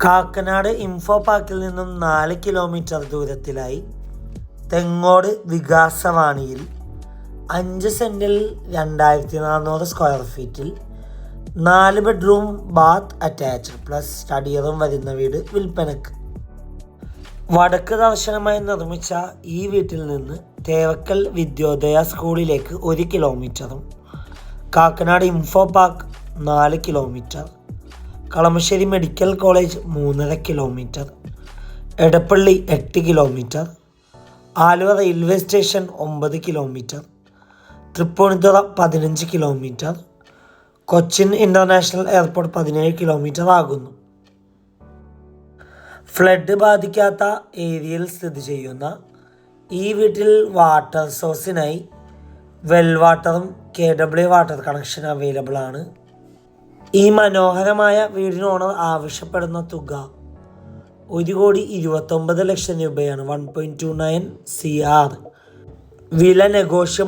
Kakkanad info പാർക്കിൽ നിന്നും 4 kilometre ദൂരത്തിലായി തെങ്ങോട് വികാസവാണിയിൽ 5 സെൻറ്റിൽ 2400 സ്ക്വയർ ഫീറ്റിൽ 4 bedroom bath attached plus study room വരുന്ന വീട് വിൽപ്പനക്ക്. വടക്ക് ദർശനമായി നിർമ്മിച്ച ഈ വീട്ടിൽ നിന്ന് തേവക്കൽ വിദ്യോദയ സ്കൂളിലേക്ക് 1 കിലോമീറ്ററും Kakkanad Infopark 4 kilometre, Kalamassery medical college 3.5 kilometre, Edappally 8 kilometre, Aluva railway station 9 kilometre, Tripunithura 15 kilometre, Cochin international airport 17 kilometre ആകുന്നു. ഫ്ലഡ് ബാധിക്കാത്ത ഏരിയയിൽ സ്ഥിതി ചെയ്യുന്ന ഈ വീട്ടിൽ വാട്ടർ സോഴ്സിനായി വെൽ വാട്ടറും KW വാട്ടർ കണക്ഷൻ അവൈലബിൾ ആണ്. ഈ മനോഹരമായ വീടിന് ഓണർ ആവശ്യപ്പെടുന്ന തുക 1,29,00,000 രൂപയാണ്. 1.29 CR. വില നെഗോഷ്യബിൾ